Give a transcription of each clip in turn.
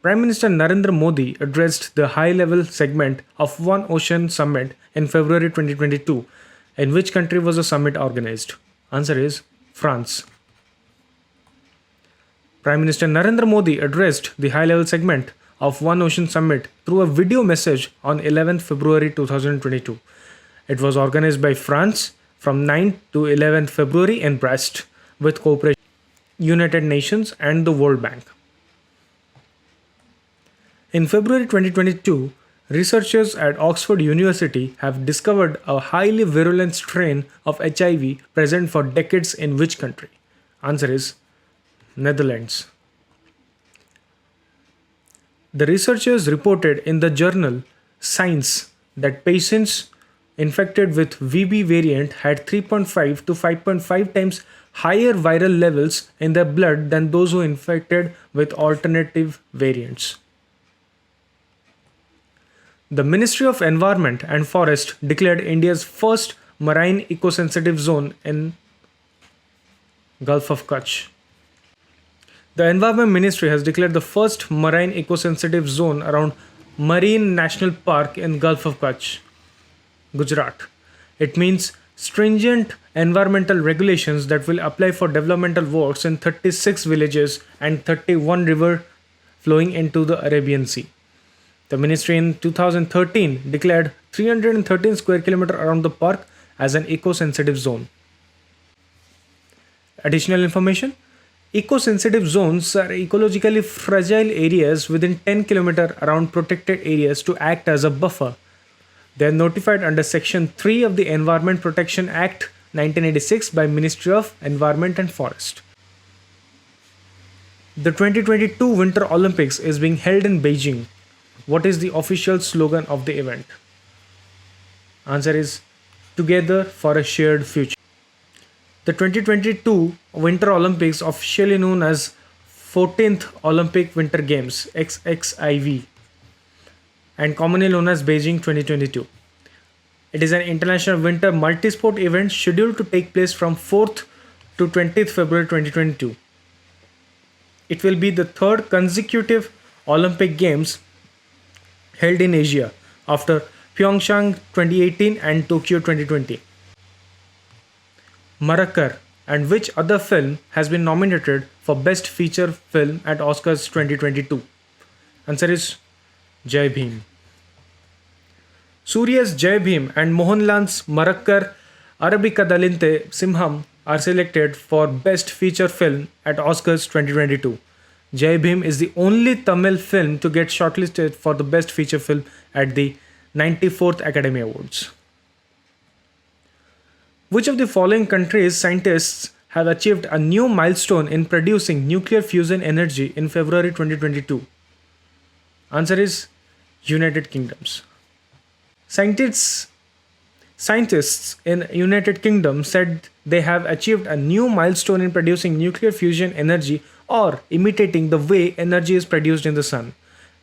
Prime Minister Narendra Modi addressed the high-level segment of One Ocean Summit in February 2022. In which country was the summit organized? Answer is France. Prime Minister Narendra Modi addressed the high-level segment of One Ocean Summit through a video message on 11th February 2022. It was organized by France from 9th to 11th February in Brest with cooperation United Nations and the World Bank. In February 2022, researchers at Oxford University have discovered a highly virulent strain of HIV present for decades in which country? Answer is Netherlands. The researchers reported in the journal Science that patients infected with VB variant had 3.5 to 5.5 times higher viral levels in their blood than those who infected with alternative variants. The Ministry of Environment and Forest declared India's first marine eco-sensitive zone in Gulf of Kutch. The Environment Ministry has declared the first marine eco-sensitive zone around Marine National Park in Gulf of Kutch, Gujarat. It means stringent environmental regulations that will apply for developmental works in 36 villages and 31 rivers flowing into the Arabian Sea. The ministry in 2013 declared 313 square kilometers around the park as an eco-sensitive zone. Additional information: eco-sensitive zones are ecologically fragile areas within 10 km around protected areas to act as a buffer. They are notified under Section 3 of the Environment Protection Act 1986 by Ministry of Environment and Forest. The 2022 Winter Olympics is being held in Beijing. What is the official slogan of the event? Answer is Together for a Shared Future. The 2022 Winter Olympics, officially known as 14th Olympic Winter Games (XXIV) and commonly known as Beijing 2022. It is an international winter multi-sport event scheduled to take place from 4th to 20th February 2022. It will be the third consecutive Olympic Games held in Asia after Pyeongchang 2018 and Tokyo 2020. Marakkar and which other film has been nominated for Best Feature Film at Oscars 2022? Answer is Jai Bhim. Surya's Jai Bhim and Mohanlal's Marakkar Arabikadalinte Simham are selected for Best Feature Film at Oscars 2022. Jai Bhim is the only Tamil film to get shortlisted for the Best Feature Film at the 94th Academy Awards. Which of the following countries' scientists have achieved a new milestone in producing nuclear fusion energy in February 2022? Answer is United Kingdoms. Scientists in United Kingdom said they have achieved a new milestone in producing nuclear fusion energy or imitating the way energy is produced in the sun.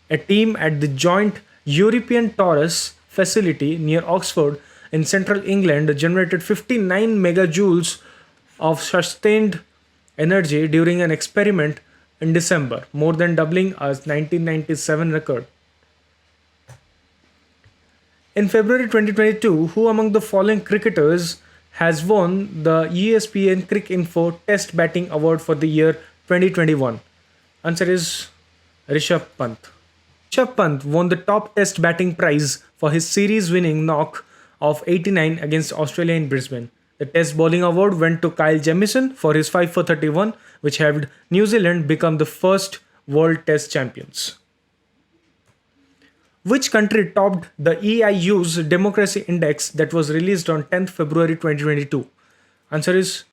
A team at the joint European Torus facility near Oxford in central England generated 59 megajoules of sustained energy during an experiment in December, more than doubling a 1997 record. In February 2022, who among the following cricketers has won the ESPN Cricinfo Test Batting Award for the year 2021? Answer is Rishabh Pant. Rishabh Pant won the top Test batting prize for his series-winning knock of 89 against Australia in Brisbane. The Test bowling award went to Kyle Jamieson for his 5 for 31, which helped New Zealand become the first World Test champions. Which country topped the EIU's Democracy Index that was released on 10th February 2022? Answer is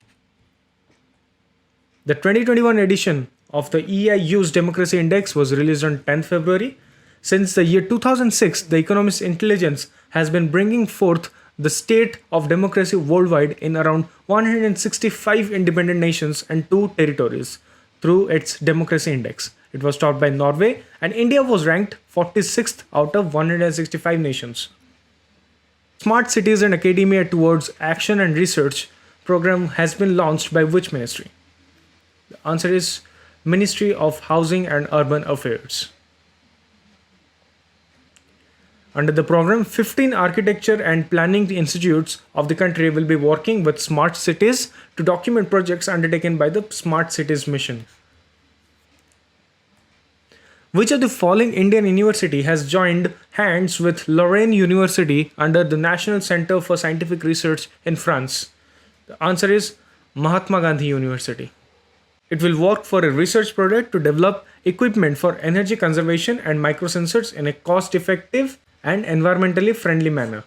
the 2021 edition of the EIU's Democracy Index was released on 10th February. Since the year 2006, the Economist Intelligence has been bringing forth the state of democracy worldwide in around 165 independent nations and 2 territories through its Democracy Index. It was topped by Norway, and India was ranked 46th out of 165 nations. Smart Cities and Academia Towards Action and Research program has been launched by which ministry? The answer is Ministry of Housing and Urban Affairs. Under the program, 15 architecture and planning institutes of the country will be working with smart cities to document projects undertaken by the Smart Cities Mission. Which of the following Indian university has joined hands with Lorraine University under the National Center for Scientific Research in France? The answer is Mahatma Gandhi University. It will work for a research project to develop equipment for energy conservation and microsensors in a cost-effective and environmentally friendly manner.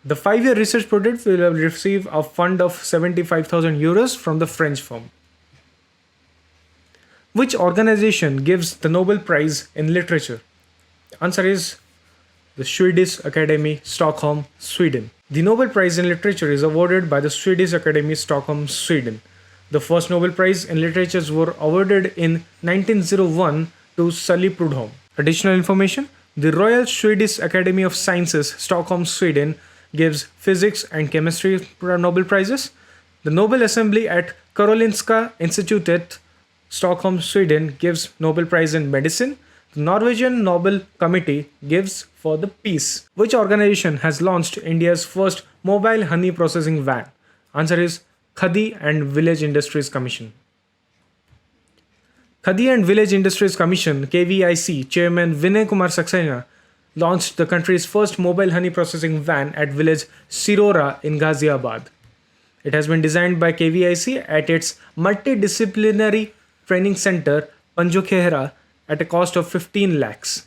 The 5-year research project will receive a fund of 75,000 euros from the French firm. Which organization gives the Nobel Prize in Literature? The answer is the Swedish Academy, Stockholm, Sweden. The Nobel Prize in Literature is awarded by the Swedish Academy, Stockholm, Sweden. The first Nobel Prize in Literature were awarded in 1901 to Sully Prudhomme. Additional information: the Royal Swedish Academy of Sciences, Stockholm, Sweden, gives physics and chemistry Nobel Prizes. The Nobel Assembly at Karolinska Institutet, Stockholm, Sweden, gives Nobel Prize in Medicine. The Norwegian Nobel Committee gives for the peace. Which organization has launched India's first mobile honey processing van? Answer is Khadi and Village Industries Commission. Khadi and Village Industries Commission (KVIC) Chairman Vinay Kumar Saxena launched the country's first mobile honey processing van at village Sirora in Ghaziabad. It has been designed by KVIC at its multidisciplinary training center Panjokhera at a cost of 15 lakhs.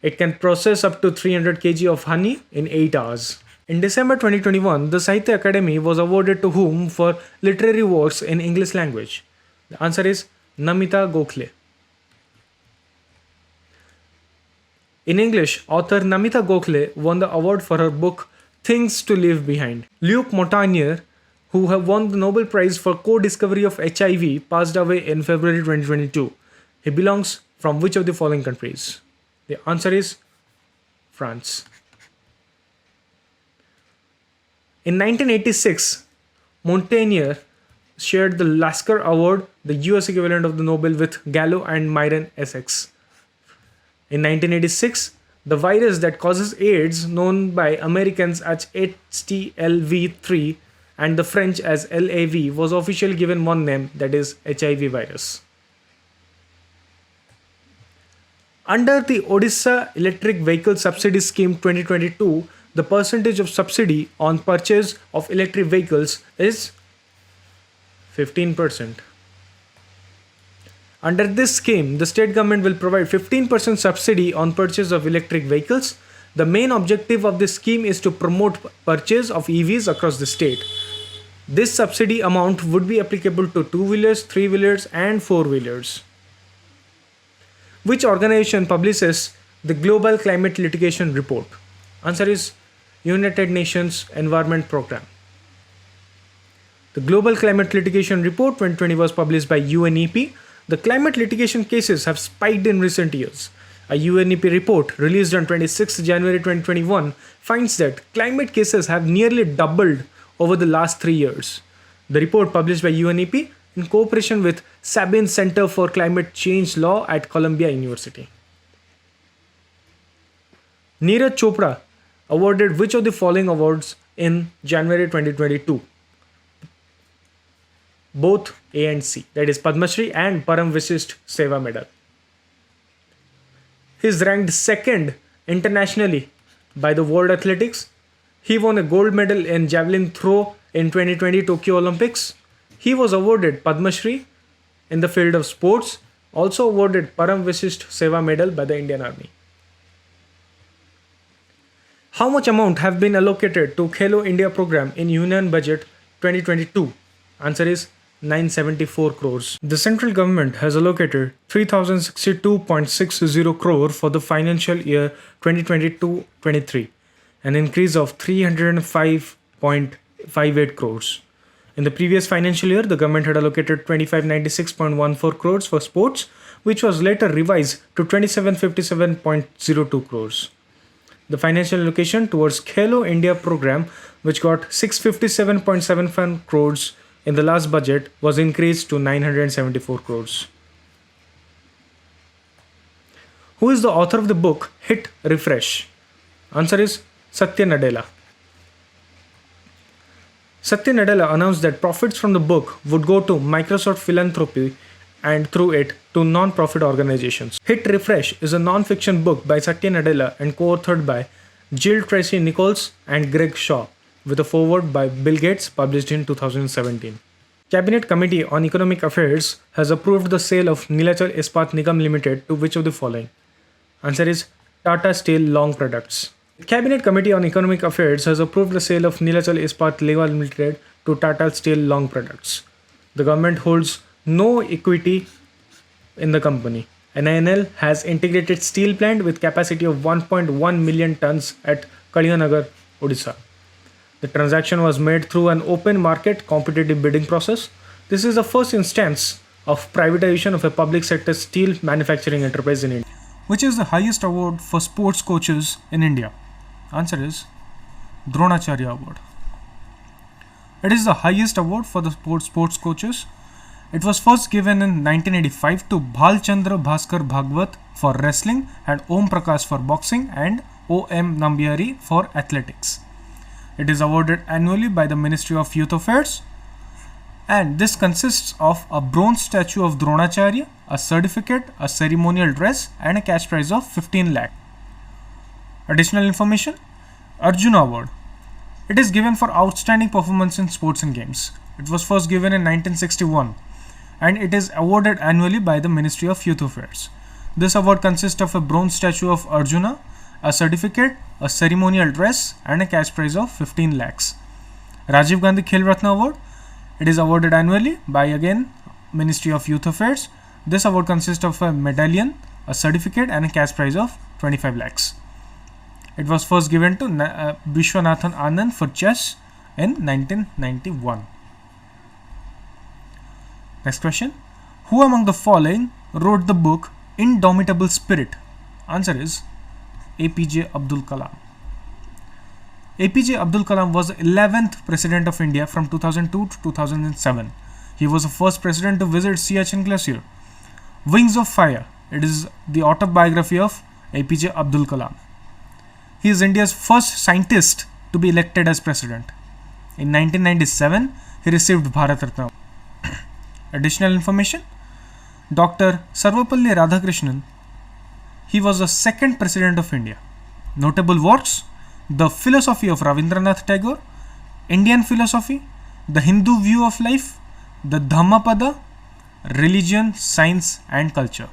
It can process up to 300 kg of honey in 8 hours. In December 2021, the Sahitya Academy was awarded to whom for literary works in English language? The answer is Namita Gokhale. In English, author Namita Gokhale won the award for her book Things to Leave Behind. Luc Montagnier, who have won the Nobel Prize for co-discovery of HIV, passed away in February 2022. He belongs from which of the following countries? The answer is France. In 1986, Montagnier shared the Lasker Award, the US equivalent of the Nobel, with Gallo and Myron Essex. In 1986, the virus that causes AIDS, known by Americans as HTLV3 and the French as LAV, was officially given one name, that is HIV virus. Under the Odisha Electric Vehicle Subsidy Scheme 2022, the percentage of subsidy on purchase of electric vehicles is 15%. Under this scheme, the state government will provide 15% subsidy on purchase of electric vehicles. The main objective of this scheme is to promote purchase of EVs across the state. This subsidy amount would be applicable to 2-wheelers, 3-wheelers and 4-wheelers. Which organization publishes the Global Climate Litigation Report? Answer is United Nations Environment Programme. The Global Climate Litigation Report 2020 was published by UNEP. The climate litigation cases have spiked in recent years. A UNEP report released on 26 January 2021 finds that climate cases have nearly doubled over the last 3 years. The report, published by UNEP in cooperation with Sabin Center for Climate Change Law at Columbia University. Neeraj Chopra awarded which of the following awards in January 2022? Both A and C, that is Padma Shri and Param Vishisht Seva Medal. He is ranked second internationally by the World Athletics. He won a gold medal in javelin throw in 2020 Tokyo Olympics. He was awarded Padma Shri in the field of sports, also awarded Param Vishisht Seva Medal by the Indian Army. How much amount have been allocated to Khelo India program in Union Budget 2022? Answer is 974 crores. The central government has allocated 3062.60 crore for the financial year 2022-23, an increase of 305.58 crores. In the previous financial year, the government had allocated 2596.14 crores for sports, which was later revised to 2757.02 crores. The financial allocation towards Khelo India program, which got 657.75 crores in the last budget, was increased to 974 crores. Who is the author of the book Hit Refresh? Answer is Satya Nadella. Satya Nadella announced that profits from the book would go to Microsoft Philanthropy and through it to non-profit organizations. Hit Refresh is a non-fiction book by Satya Nadella and co-authored by Jill Tracy Nichols and Greg Shaw, with a foreword by Bill Gates published in 2017. Cabinet Committee on Economic Affairs has approved the sale of Neelachal Ispat Nigam Limited to which of the following? Answer is Tata Steel Long Products. The Cabinet Committee on Economic Affairs has approved the sale of Neelachal Ispat Nigam Limited to Tata Steel Long Products. The government holds no equity in the company. NINL has integrated steel plant with capacity of 1.1 million tons at Kaliyanagar, Odisha. The transaction was made through an open market competitive bidding process. This is the first instance of privatization of a public sector steel manufacturing enterprise in India. Which is the highest award for sports coaches in India? Answer is Dronacharya Award. It is the highest award for the sports coaches. It was first given in 1985 to Bhalchandra Bhaskar Bhagwat for wrestling and Om Prakash for boxing and O.M. Nambiari for athletics. It is awarded annually by the Ministry of Youth Affairs, and this consists of a bronze statue of Dronacharya, a certificate, a ceremonial dress and a cash prize of 15 lakh. Additional information: Arjuna Award. It is given for outstanding performance in sports and games. It was first given in 1961 and it is awarded annually by the Ministry of Youth Affairs. This award consists of a bronze statue of Arjuna, a certificate, a ceremonial dress and a cash prize of 15 lakhs. Rajiv Gandhi Khel Ratna Award. It is awarded annually by again Ministry of Youth Affairs. This award consists of a medallion, a certificate and a cash prize of 25 lakhs. It was first given to Vishwanathan Anand for chess in 1991. Next question. Who among the following wrote the book Indomitable Spirit? Answer is APJ Abdul Kalam. APJ Abdul Kalam was the 11th President of India from 2002 to 2007. He was the first president to visit Siachen Glacier. Wings of Fire. It is the autobiography of APJ Abdul Kalam. He is India's first scientist to be elected as president. In 1997, he received Bharat Ratna. Additional information: Dr. Sarvapalli Radhakrishnan. He was the second president of India. Notable works: The Philosophy of Ravindranath Tagore, Indian Philosophy, The Hindu View of Life, The Dhammapada, Religion, Science and Culture.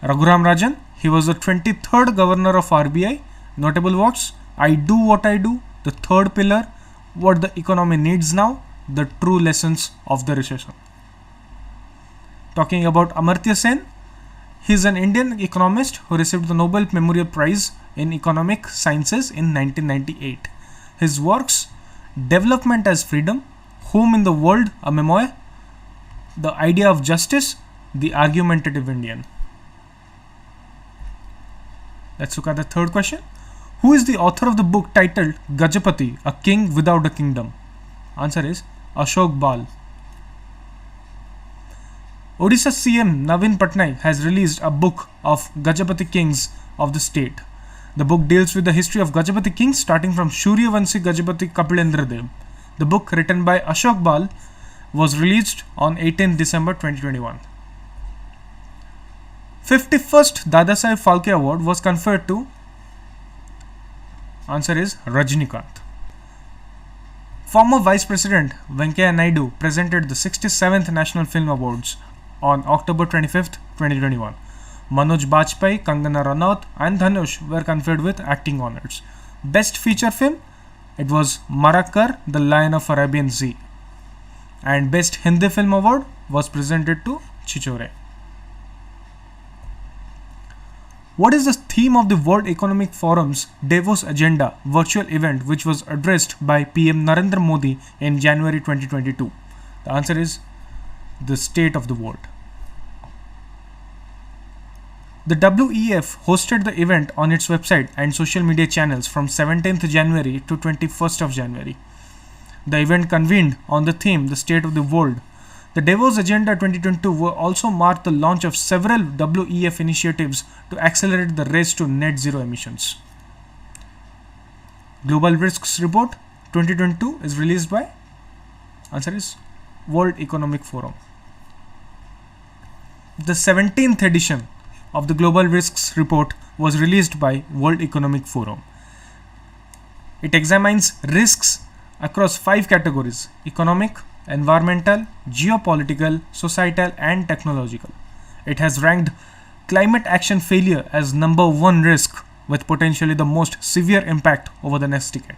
Raghuram Rajan. He was the 23rd governor of RBI. Notable works: I Do What I Do, The Third Pillar, What the Economy Needs Now, The True Lessons of the Recession. Talking about Amartya Sen, he is an Indian economist who received the Nobel Memorial Prize in Economic Sciences in 1998. His works: Development as Freedom, Home in the World, a Memoir, The Idea of Justice, The Argumentative Indian. Let's look at the third question. Who is the author of the book titled Gajapati, A King Without a Kingdom? Answer is Ashok Bal. Odisha CM Navin Patnaik has released a book of Gajapati kings of the state. The book deals with the history of Gajapati kings starting from Suryavanshi Gajapati Kapilendra Dev. The book, written by Ashok Bal, was released on 18 December 2021. 51st Dadasaheb Phalke Award was conferred to. Answer is Rajinikanth. Former Vice President Venkaiah Naidu presented the 67th National Film Awards on October 25th, 2021. Manoj Bajpayee, Kangana Ranaut and Dhanush were conferred with acting honours. Best Feature Film, it was Marakar, The Lion of Arabian Sea. And Best Hindi Film Award was presented to Chichore. What is the theme of the World Economic Forum's Davos Agenda virtual event which was addressed by PM Narendra Modi in January 2022? The answer is the state of the world. The WEF hosted the event on its website and social media channels from 17th January to 21st of January. The event convened on the theme The State of the World. The Davos Agenda 2022 will also mark the launch of several WEF initiatives to accelerate the race to net zero emissions. Global Risks Report 2022 is released by, answer is World Economic Forum. The 17th edition of the Global Risks Report was released by World Economic Forum. It examines risks across 5 categories: economic, environmental, geopolitical, societal, and technological. It has ranked climate action failure as number 1 risk with potentially the most severe impact over the next decade.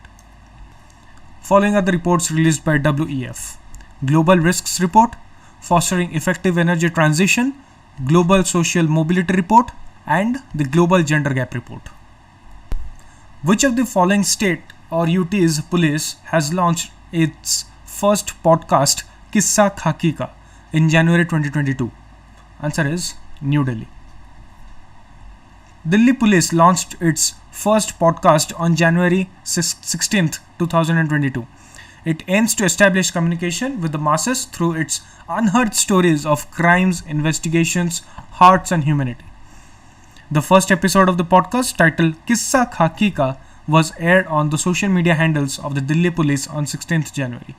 Following are the reports released by WEF: Global Risks Report, Fostering Effective Energy Transition, Global Social Mobility Report, and the Global Gender Gap Report. Which of the following state or UT's police has launched its first podcast, Kissa Khaki Ka, in January 2022? Answer is New Delhi. Delhi Police launched its first podcast on January 16th, 2022. It aims to establish communication with the masses through its unheard stories of crimes, investigations, hearts, and humanity. The first episode of the podcast, titled Kissa Khaki Ka, was aired on the social media handles of the Delhi Police on 16th January.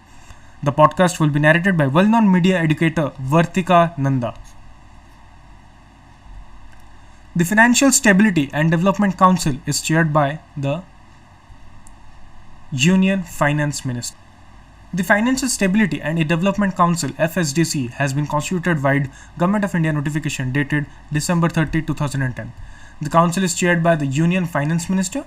The podcast will be narrated by well-known media educator Vartika Nanda. The Financial Stability and Development Council is chaired by the Union Finance Minister. The Financial Stability and Development Council (FSDC) has been constituted via Government of India notification dated December 30, 2010. The council is chaired by the Union Finance Minister,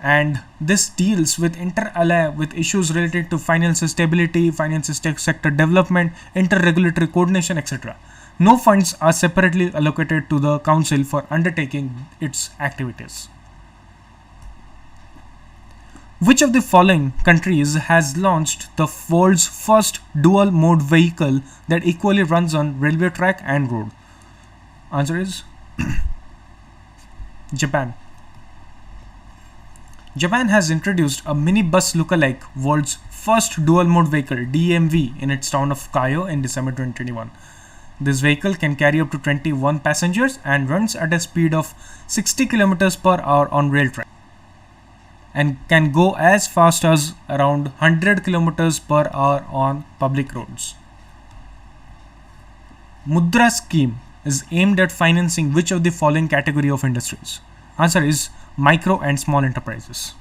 and this deals with inter alia with issues related to financial stability, financial sector development, inter-regulatory coordination, etc. No funds are separately allocated to the council for undertaking its activities. Which of the following countries has launched the world's first dual-mode vehicle that equally runs on railway track and road? Answer is Japan. Japan has introduced a minibus lookalike world's first dual-mode vehicle DMV in its town of Kayo in December 2021. This vehicle can carry up to 21 passengers and runs at a speed of 60 km per hour on rail track, and can go as fast as around 100 km per hour on public roads. Mudra scheme is aimed at financing which of the following category of industries? Answer is micro and small enterprises.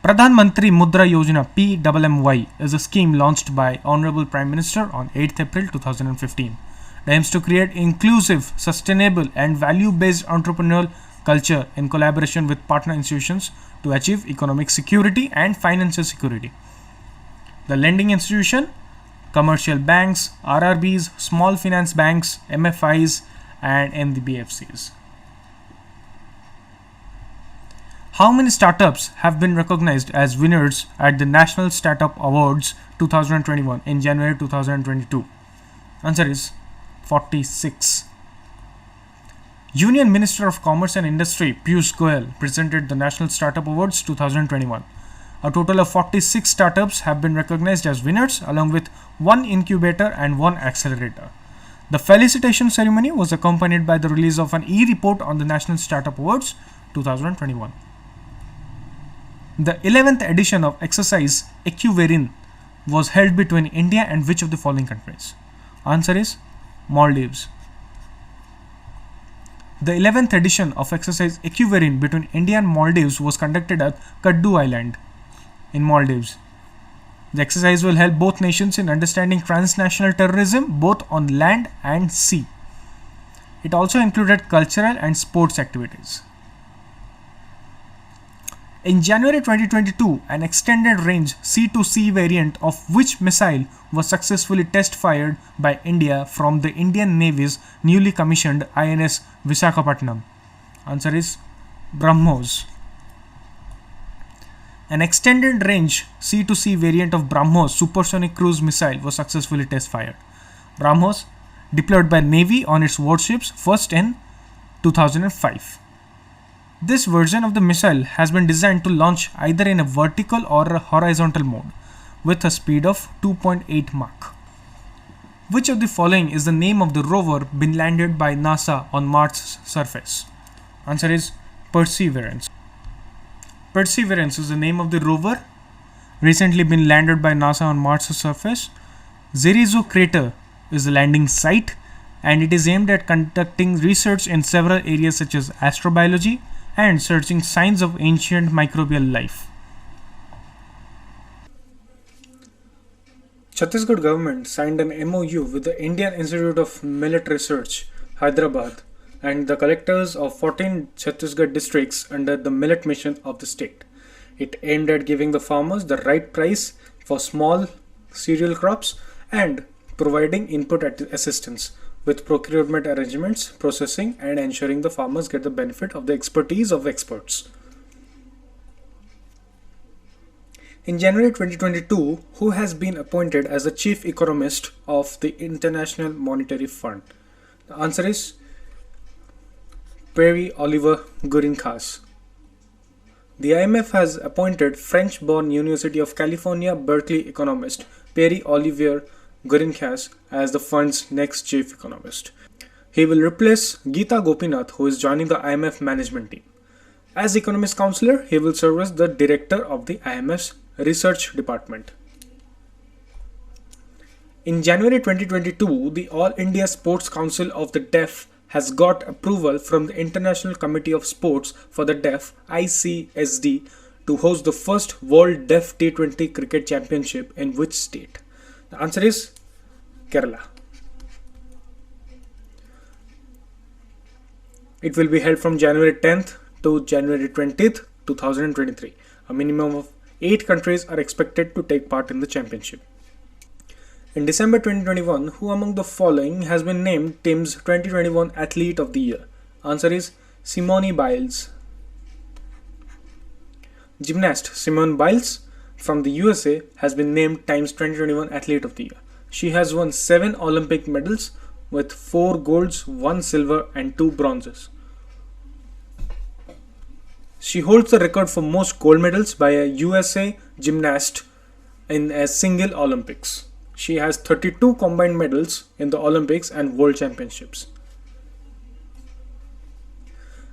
Pradhan Mantri Mudra Yojana (PMMY) is a scheme launched by Honorable Prime Minister on 8th April 2015. It aims to create inclusive, sustainable, and value-based entrepreneurial culture in collaboration with partner institutions to achieve economic security and financial security. The lending institution, commercial banks, RRBs, small finance banks, MFIs, and NBFCs. How many startups have been recognized as winners at the National Startup Awards 2021 in January 2022? Answer is 46. Union Minister of Commerce and Industry Piyush Goyal presented the National Startup Awards 2021. A total of 46 startups have been recognized as winners, along with 1 incubator and 1 accelerator. The felicitation ceremony was accompanied by the release of an e-report on the National Startup Awards 2021. The 11th edition of exercise Equiverin was held between India and which of the following countries? Answer is Maldives. The 11th edition of exercise Equiverin between India and Maldives was conducted at Kutchh Island in Maldives. The exercise will help both nations in understanding transnational terrorism both on land and sea. It also included cultural and sports activities. In January 2022, an extended range C-to-C variant of which missile was successfully test fired by India from the Indian Navy's newly commissioned INS Visakhapatnam? Answer is BrahMos. An extended range C-to-C variant of BrahMos supersonic cruise missile was successfully test fired. BrahMos deployed by Navy on its warships first in 2005. This version of the missile has been designed to launch either in a vertical or a horizontal mode with a speed of 2.8 Mach. Which of the following is the name of the rover been landed by NASA on Mars' surface? Answer is Perseverance. Perseverance is the name of the rover recently been landed by NASA on Mars' surface. Zerizo crater is the landing site, and it is aimed at conducting research in several areas such as astrobiology and searching signs of ancient microbial life. Chhattisgarh government signed an MOU with the Indian Institute of Millet Research, Hyderabad, and the collectors of 14 Chhattisgarh districts under the Millet Mission of the state. It aimed at giving the farmers the right price for small cereal crops and providing input assistance with procurement arrangements, processing, and ensuring the farmers get the benefit of the expertise of experts. In January 2022, who has been appointed as the chief economist of the International Monetary Fund? The answer is Pierre-Olivier Gourinchas. The IMF has appointed French-born University of California, Berkeley economist Pierre-Olivier Gourinchas as the fund's next chief economist. He will replace Geeta Gopinath, who is joining the IMF management team. As economist counselor, he will serve as the director of the IMF's research department. In January 2022, the All India Sports Council of the Deaf has got approval from the International Committee of Sports for the Deaf (ICSD) to host the first World Deaf T20 Cricket Championship in which state? The answer is Kerala. It will be held from January 10th to January 20th, 2023. A minimum of 8 countries are expected to take part in the championship. In December 2021, who among the following has been named Tim's 2021 Athlete of the Year? Answer is Simone Biles. Gymnast Simone Biles from the USA has been named Time's 2021 Athlete of the Year. She has won 7 Olympic medals with 4 golds, 1 silver and 2 bronzes. She holds the record for most gold medals by a USA gymnast in a single Olympics. She has 32 combined medals in the Olympics and World Championships.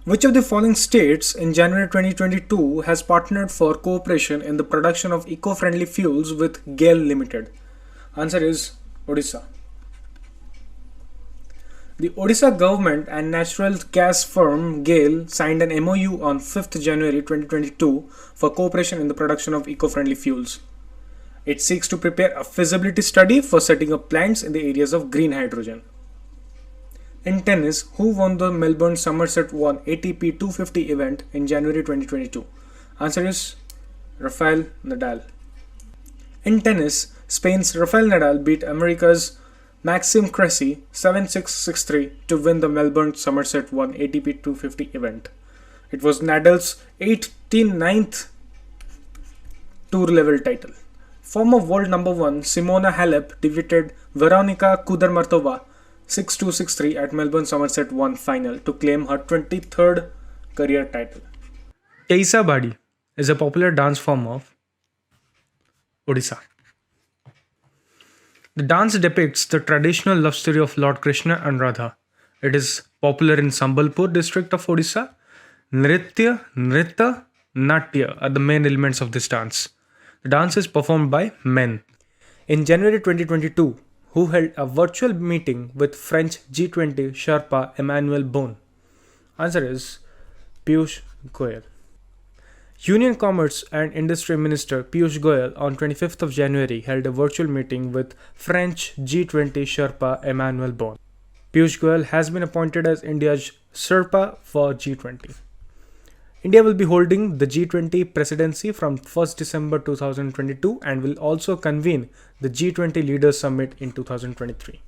Which of the following states in January 2022 has partnered for cooperation in the production of eco-friendly fuels with GAIL Limited? Answer is Odisha. The Odisha government and natural gas firm GAIL signed an MOU on 5th January 2022 for cooperation in the production of eco-friendly fuels. It seeks to prepare a feasibility study for setting up plants in the areas of green hydrogen. In tennis, who won the Melbourne Somerset 1 ATP 250 event in January 2022? Answer is Rafael Nadal. In tennis, Spain's Rafael Nadal beat America's Maxime Cressy 7-6-6-3 to win the Melbourne Somerset 1 ATP 250 event. It was Nadal's 89th tour level title. Former world number 1 Simona Halep defeated Veronika Kudermetova 6-2-6-3 at Melbourne Somerset 1 final to claim her 23rd career title. Kaisa Badi is a popular dance form of Odisha. The dance depicts the traditional love story of Lord Krishna and Radha. It is popular in Sambalpur district of Odisha. Nritya, Nrita, Natya are the main elements of this dance. The dance is performed by men. In January 2022, who held a virtual meeting with French G20 Sherpa Emmanuel Bon? Answer is Piyush Goyal. Union Commerce and Industry Minister Piyush Goyal on 25th of January held a virtual meeting with French G20 Sherpa Emmanuel Bon. Piyush Goyal has been appointed as India's Sherpa for G20. India will be holding the G20 presidency from 1st December 2022 and will also convene the G20 Leaders Summit in 2023.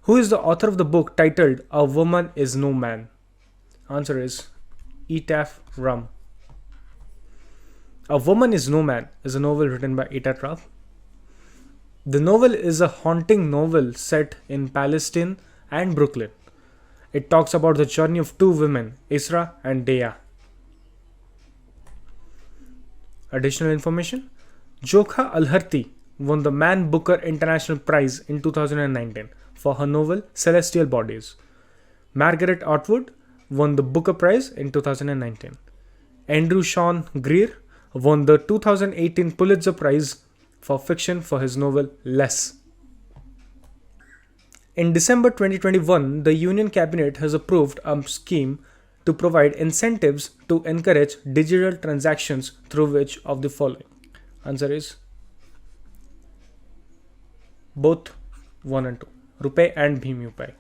Who is the author of the book titled A Woman is No Man? Answer is Etaf Rum. A Woman is No Man is a novel written by Etaf Rum. The novel is a haunting novel set in Palestine and Brooklyn. It talks about the journey of 2 women, Isra and Dea. Additional information: Jokha Alharthi won the Man Booker International Prize in 2019 for her novel Celestial Bodies. Margaret Atwood won the Booker Prize in 2019. Andrew Sean Greer won the 2018 Pulitzer Prize for fiction for his novel Less. In December 2021, the Union Cabinet has approved a scheme to provide incentives to encourage digital transactions through which of the following? Answer is both 1 and 2. RuPay and BHIM UPI.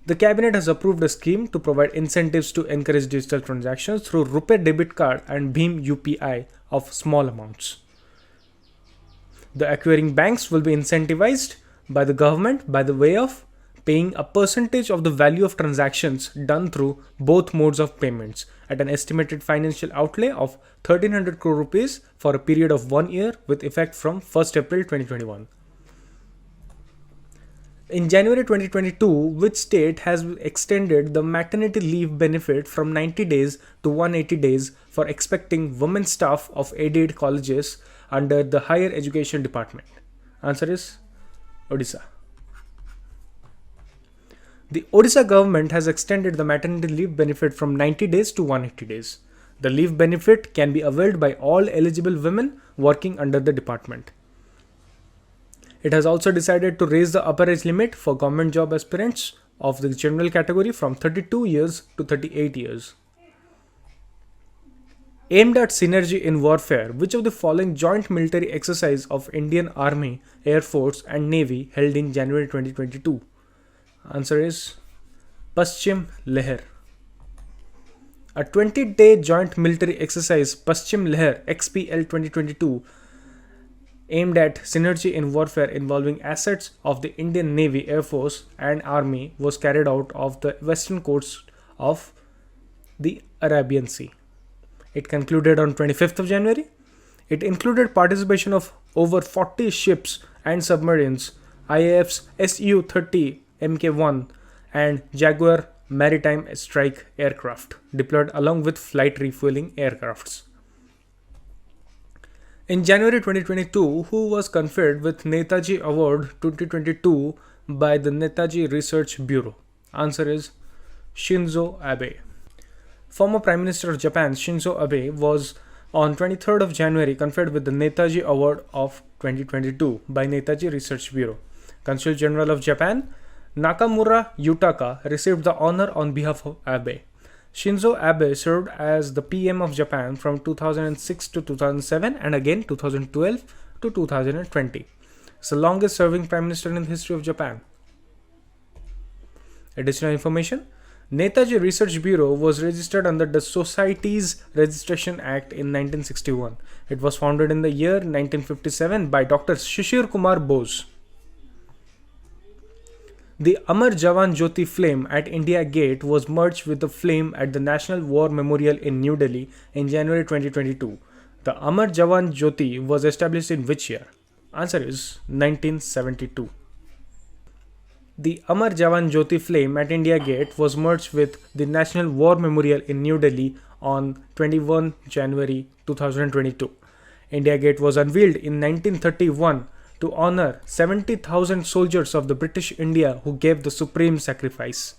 The Cabinet has approved a scheme to provide incentives to encourage digital transactions through RuPay debit card and BHIM UPI of small amounts. The acquiring banks will be incentivized by the government by the way of paying a percentage of the value of transactions done through both modes of payments at an estimated financial outlay of 1300 crore rupees for a period of 1 year with effect from 1st April 2021. In January 2022, which state has extended the maternity leave benefit from 90 days to 180 days for expecting women staff of aided colleges under the Higher Education Department? Answer is Odisha. The Odisha government has extended the maternity leave benefit from 90 days to 180 days. The leave benefit can be availed by all eligible women working under the department. It has also decided to raise the upper age limit for government job aspirants of the general category from 32 years to 38 years. Aimed at synergy in warfare, which of the following joint military exercise of Indian Army, Air Force and Navy held in January 2022? Answer is Paschim Lehar. A 20-day joint military exercise, Paschim Lehar XPL 2022, aimed at synergy in warfare involving assets of the Indian Navy, Air Force and Army, was carried out off the western coast of the Arabian Sea. It concluded on 25th of January. It included participation of over 40 ships and submarines, IAF's Su-30 Mk1 and Jaguar maritime strike aircraft deployed along with flight refueling aircrafts. In January 2022, who was conferred with Netaji Award 2022 by the Netaji Research Bureau? Answer is Shinzo Abe. Former Prime Minister of Japan Shinzo Abe was on 23rd of January conferred with the Netaji Award of 2022 by Netaji Research Bureau. Consul General of Japan Nakamura Yutaka received the honor on behalf of Abe. Shinzo Abe served as the PM of Japan from 2006 to 2007 and again 2012 to 2020. It's the longest serving Prime Minister in the history of Japan. Additional information: Netaji Research Bureau was registered under the Societies Registration Act in 1961. It was founded in the year 1957 by Dr. Shishir Kumar Bose. The Amar Jawan Jyoti flame at India Gate was merged with the flame at the National War Memorial in New Delhi in January 2022. The Amar Jawan Jyoti was established in which year? Answer is 1972. The Amar Jawan Jyoti flame at India Gate was merged with the National War Memorial in New Delhi on 21 January 2022. India Gate was unveiled in 1931 to honor 70,000 soldiers of the British India who gave the supreme sacrifice.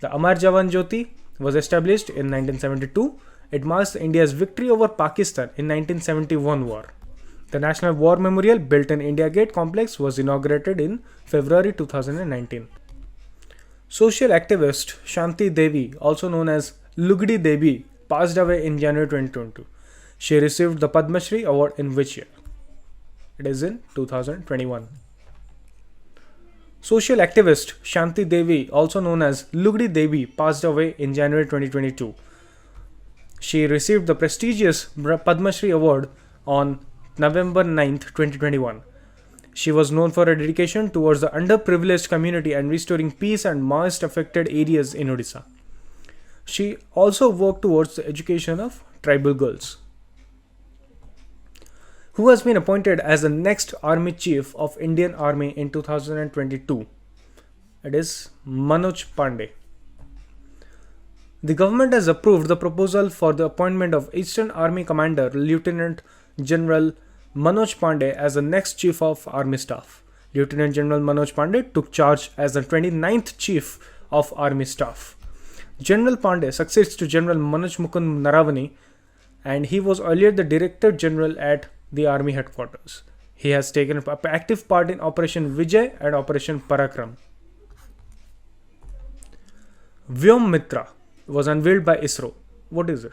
The Amar Jawan Jyoti was established in 1972. It marks India's victory over Pakistan in 1971 war. The National War Memorial built in India Gate complex was inaugurated in February 2019. Social activist Shanti Devi, also known as Lugdi Devi, passed away in January 2022. She received the Padma Shri Award in which year? It is in 2021. Social activist Shanti Devi, also known as Lugdi Devi, passed away in January 2022. She received the prestigious Padma Shri Award on November 9th, 2021. She was known for her dedication towards the underprivileged community and restoring peace and most affected areas in Odisha. She also worked towards the education of tribal girls. Who has been appointed as the next Army Chief of Indian Army in 2022? It is Manoj Pande. The government has approved the proposal for the appointment of Eastern Army Commander Lieutenant General Manoj Pande as the next Chief of Army Staff. Lieutenant General Manoj Pande took charge as the 29th Chief of Army Staff. General Pande succeeds to General Manoj Mukund Naravani, and he was earlier the Director General at the Army Headquarters. He has taken an active part in Operation Vijay and Operation Parakram. Vyom Mitra was unveiled by ISRO. What is it?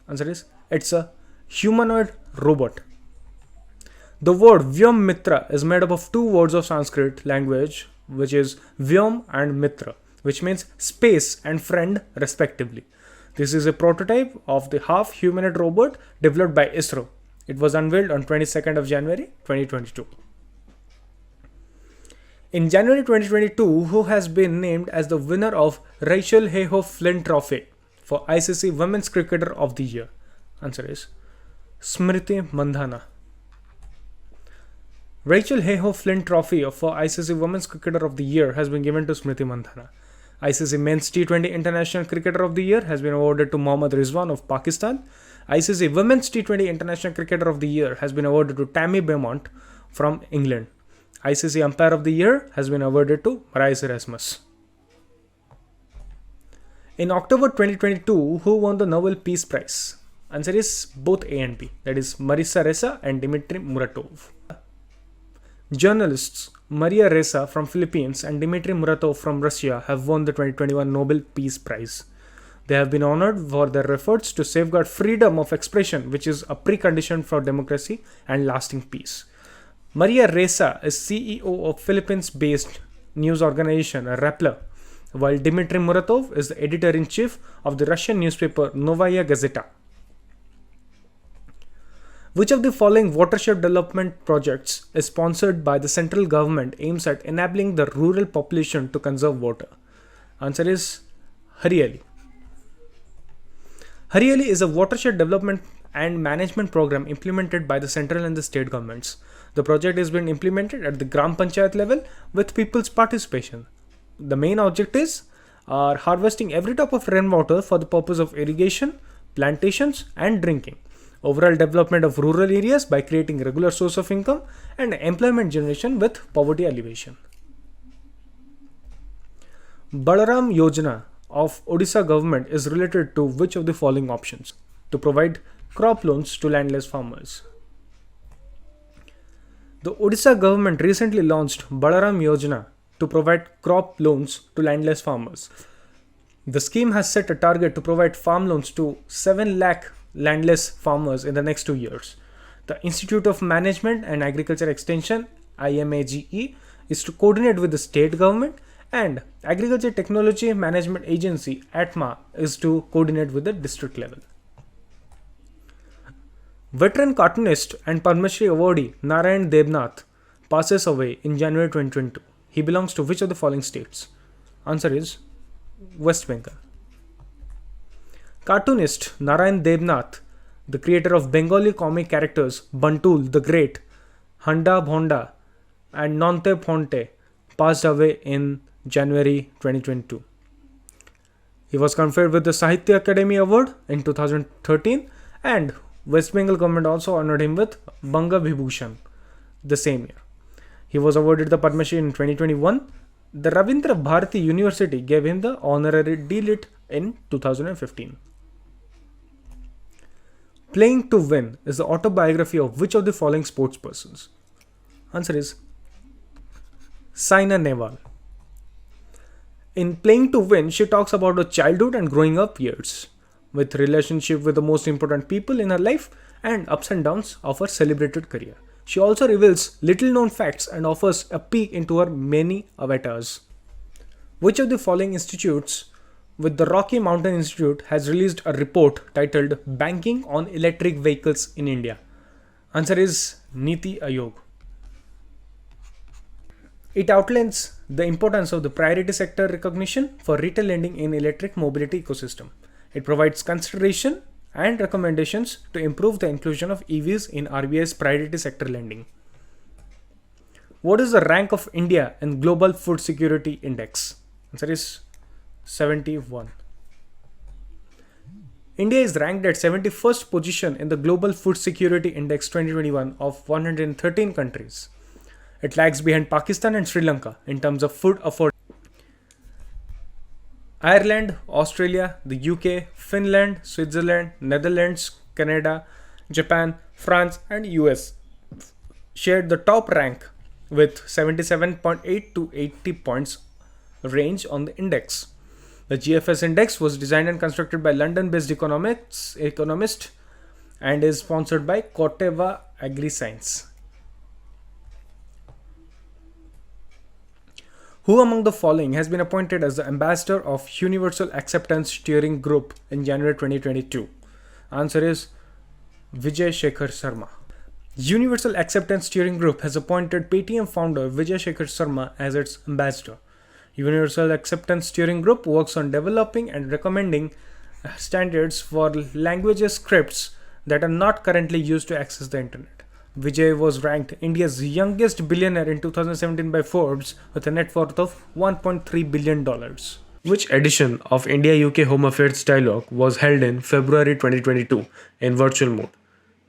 Answer is, it's a humanoid robot. The word Vyom Mitra is made up of two words of Sanskrit language, which is Vyom and Mitra, which means space and friend respectively. This is a prototype of the half-humanoid robot developed by ISRO. It was unveiled on 22nd of January 2022. In January 2022, who has been named as the winner of Rachel Heyhoe Flynn Trophy for ICC Women's Cricketer of the Year? Answer is Smriti Mandhana. Rachel Heyhoe Flynn Trophy for ICC Women's Cricketer of the Year has been given to Smriti Mandhana. ICC Men's T20 International Cricketer of the Year has been awarded to Mohammad Rizwan of Pakistan. ICC Women's T20 International Cricketer of the Year has been awarded to Tammy Beaumont from England. ICC Umpire of the Year has been awarded to Marais Erasmus. In October 2022, who won the Nobel Peace Prize? Answer is both A and B. That is Marisa Ressa and Dmitry Muratov. Journalists Maria Ressa from Philippines and Dmitry Muratov from Russia have won the 2021 Nobel Peace Prize. They have been honored for their efforts to safeguard freedom of expression, which is a precondition for democracy and lasting peace. Maria Ressa is CEO of Philippines-based news organization Rappler, while Dmitry Muratov is the editor-in-chief of the Russian newspaper Novaya Gazeta. Which of the following watershed development projects is sponsored by the central government aims at enabling the rural population to conserve water? Answer is Hariyali. Hariyali is a watershed development and management program implemented by the central and the state governments. The project has been implemented at the Gram Panchayat level with people's participation. The main objectives are harvesting every drop of rainwater for the purpose of irrigation, plantations and drinking. Overall development of rural areas by creating regular source of income and employment generation with poverty alleviation. Balaram Yojana of Odisha government is related to which of the following options? To provide crop loans to landless farmers. The Odisha government recently launched Balaram Yojana to provide crop loans to landless farmers. The scheme has set a target to provide farm loans to 7 lakh landless farmers in the next 2 years. The Institute of Management and Agriculture Extension IMAGE is to coordinate with the state government, and Agriculture Technology Management Agency ATMA is to coordinate with the district level. Veteran cartoonist and Padma Shri awardee Narayan Debnath passes away in January 2022. He belongs to which of the following states? Answer is West Bengal. Cartoonist Narayan Debnath, the creator of Bengali comic characters Bantul the Great, Handa Bhonda and Nonte Phonte, passed away in January 2022. He was conferred with the Sahitya Academy Award in 2013, and West Bengal government also honored him with Banga Vibhushan the same year. He was awarded the Padma Shri in 2021. The Ravindra Bharati University gave him the honorary D.Litt in 2015. Playing to Win is the autobiography of which of the following sports persons? Answer is Saina Nehwal. In Playing to Win, she talks about her childhood and growing up years, with relationship with the most important people in her life and ups and downs of her celebrated career. She also reveals little known facts and offers a peek into her many avatars. Which of the following institutes with the Rocky Mountain Institute has released a report titled Banking on Electric Vehicles in India? Answer is Niti Aayog. It outlines the importance of the priority sector recognition for retail lending in electric mobility ecosystem. It provides consideration and recommendations to improve the inclusion of EVs in RBI's priority sector lending. What is the rank of India in Global Food Security Index? Answer is 71. India is ranked at 71st position in the Global Food Security Index 2021 of 113 countries. It lags behind Pakistan and Sri Lanka in terms of food affordability. Ireland, Australia, the UK, Finland, Switzerland, Netherlands, Canada, Japan, France, and US shared the top rank with 77.8 to 80 points range on the index. The GFS index was designed and constructed by London-based economist and is sponsored by Corteva AgriScience. Who among the following has been appointed as the ambassador of Universal Acceptance Steering Group in January 2022? Answer is Vijay Shekhar Sharma. Universal Acceptance Steering Group has appointed Paytm founder Vijay Shekhar Sharma as its ambassador. Universal Acceptance Steering Group works on developing and recommending standards for languages scripts that are not currently used to access the internet. Vijay was ranked India's youngest billionaire in 2017 by Forbes with a net worth of $1.3 billion. Which edition of India-UK Home Affairs Dialogue was held in February 2022 in virtual mode?